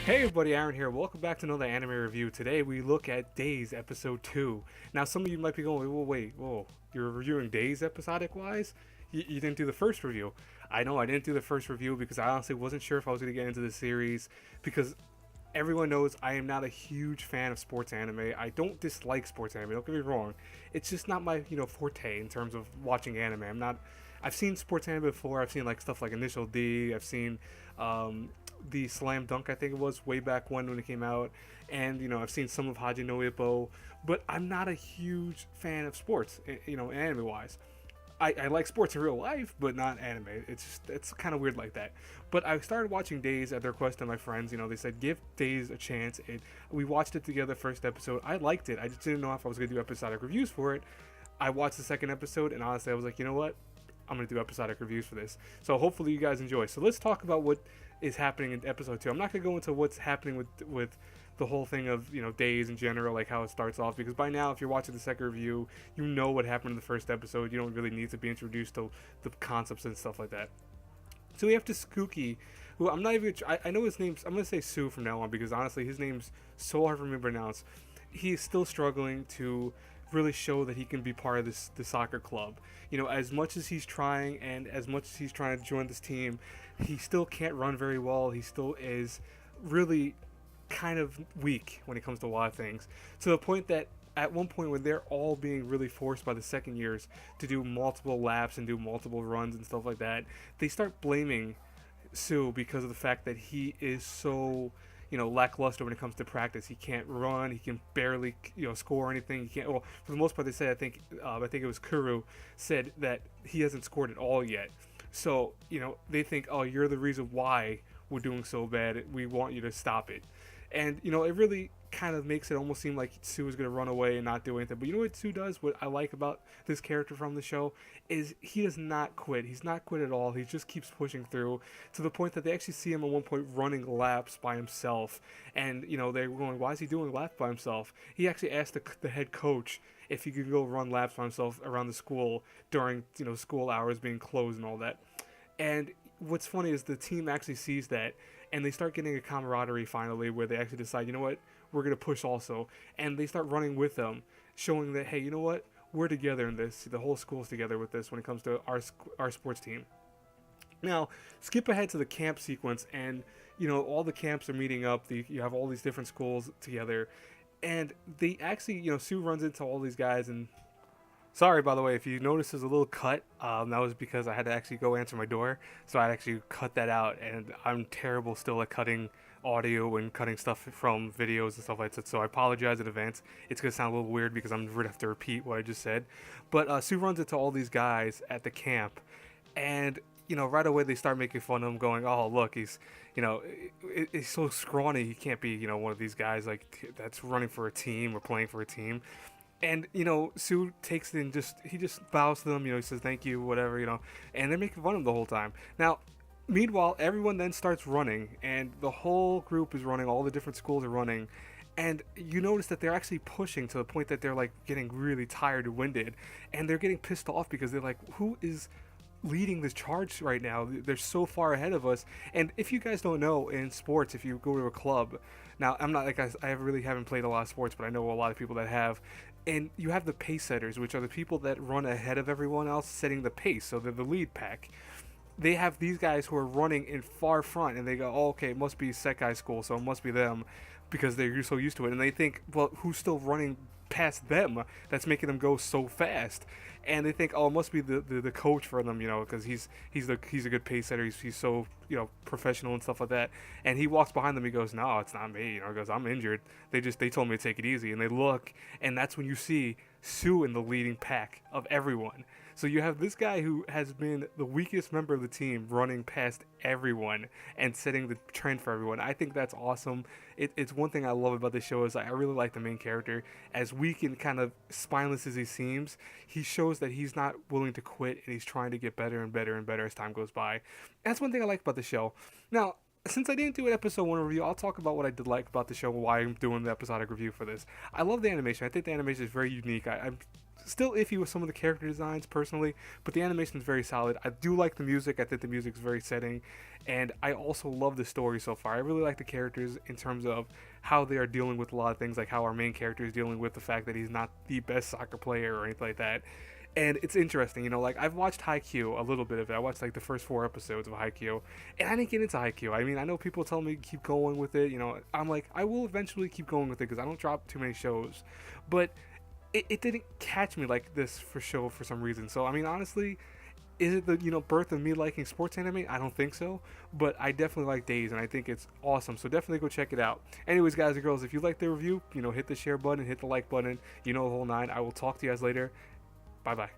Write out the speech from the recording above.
Hey everybody, Aaron here. Welcome back to another anime review. Today we look at Days episode 2. Now some of you might be going, whoa, you're reviewing Days episodic wise? You didn't do the first review. I know I didn't do the first review because I honestly wasn't sure if I was going to get into the series because everyone knows I am not a huge fan of sports anime. I don't dislike sports anime, don't get me wrong. It's just not my, forte in terms of watching anime. I've seen sports anime before. I've seen like stuff like Initial D. I've seen the Slam Dunk, I think it was, way back when it came out. And, I've seen some of Haji no Ippo. But I'm not a huge fan of sports, anime-wise. I like sports in real life, but not anime. It's kind of weird like that. But I started watching Days at the request of my friends. They said give Days a chance. We watched it together, first episode. I liked it. I just didn't know if I was gonna do episodic reviews for it. I watched the second episode, and honestly, I was like, you know what? I'm gonna do episodic reviews for this. So hopefully you guys enjoy. So let's talk about what is happening in episode 2. I'm not gonna go into what's happening with the whole thing of Days in general, like how it starts off, because by now if you're watching the second review, you know what happened in the first episode. You don't really need to be introduced to the concepts and stuff like that. So we have Tsukuki, who I'm not even I know his name's, I'm gonna say Sue from now on, because honestly his name's so hard for me to pronounce. He's still struggling to really show that he can be part of the soccer club. As much as he's trying and as much as he's trying to join this team, he still can't run very well. He still is really kind of weak when it comes to a lot of things, to the point that at one point when they're all being really forced by the second years to do multiple laps and do multiple runs and stuff like that, they start blaming Sue because of the fact that he is so lackluster when it comes to practice. He can't run. He can barely score anything. He can't. Well, for the most part, they said I think it was Kuru said that he hasn't scored at all yet. So they think, oh, you're the reason why we're doing so bad. We want you to stop it. And it really kind of makes it almost seem like Sue is going to run away and not do anything. But you know what Sue does? What I like about this character from the show is he does not quit. He's not quit at all. He just keeps pushing through, to the point that they actually see him at one point running laps by himself. And they're going, why is he doing laps by himself? He actually asked the head coach if he could go run laps by himself around the school during school hours being closed and all that. And what's funny is the team actually sees that, and they start getting a camaraderie finally, where they actually decide, you know what, we're going to push also. And they start running with them, showing that, hey, you know what, we're together in this. The whole school's together with this when it comes to our sports team. Now, skip ahead to the camp sequence, and all the camps are meeting up. You have all these different schools together, and they actually, Sue runs into all these guys. And sorry, by the way, if you notice there's a little cut, that was because I had to actually go answer my door, so I actually cut that out, and I'm terrible still at cutting audio and cutting stuff from videos and stuff like that, so I apologize in advance. It's going to sound a little weird because I'm going to have to repeat what I just said. But Sue runs into all these guys at the camp, and right away they start making fun of him, going, oh, look, he's so scrawny, he can't be one of these guys like that's running for a team or playing for a team. And Sue takes it and he just bows to them. He says thank you, whatever. And they're making fun of him the whole time. Now, meanwhile, everyone then starts running, and the whole group is running. All the different schools are running, and you notice that they're actually pushing to the point that they're like getting really tired and winded, and they're getting pissed off because they're like, who is leading this charge right now? They're so far ahead of us. And if you guys don't know, in sports, if you go to a club, now I'm not like I really haven't played a lot of sports, but I know a lot of people that have. And you have the pace setters, which are the people that run ahead of everyone else, setting the pace. So they're the lead pack. They have these guys who are running in far front, and they go, oh, okay, it must be Sekai school, so it must be them, because they're so used to it. And they think, well, who's still running past them that's making them go so fast? And they think, oh, it must be the coach for them, because he's a good pace setter. He's so professional and stuff like that. And he walks behind them. He goes, no, it's not me. He goes, I'm injured. They told me to take it easy. And they look, and that's when you see Sue in the leading pack of everyone. So you have this guy who has been the weakest member of the team running past everyone and setting the trend for everyone. I think that's awesome. It's one thing I love about this show is I really like the main character. As weak and kind of spineless as he seems, he shows that he's not willing to quit, and he's trying to get better and better and better as time goes by. That's one thing I like about the show. Now, since I didn't do an episode 1 review, I'll talk about what I did like about the show and why I'm doing the episodic review for this. I love the animation. I think the animation is very unique. I'm still iffy with some of the character designs personally, but the animation is very solid. I do like the music. I think the music is very setting, and I also love the story so far. I really like the characters in terms of how they are dealing with a lot of things, like how our main character is dealing with the fact that he's not the best soccer player or anything like that. And it's interesting, like I've watched Haikyuu, a little bit of it. I watched like the first 4 episodes of Haikyuu, and I didn't get into Haikyuu. I mean, I know people tell me to keep going with it. I'm like, I will eventually keep going with it because I don't drop too many shows, but it didn't catch me like this for show for some reason. So I mean, honestly, is it the birth of me liking sports anime? I don't think so, but I definitely like Days, and I think it's awesome. So definitely go check it out. Anyways, guys and girls, if you like the review, hit the share button, hit the like button, the whole nine. I will talk to you guys later. Bye bye.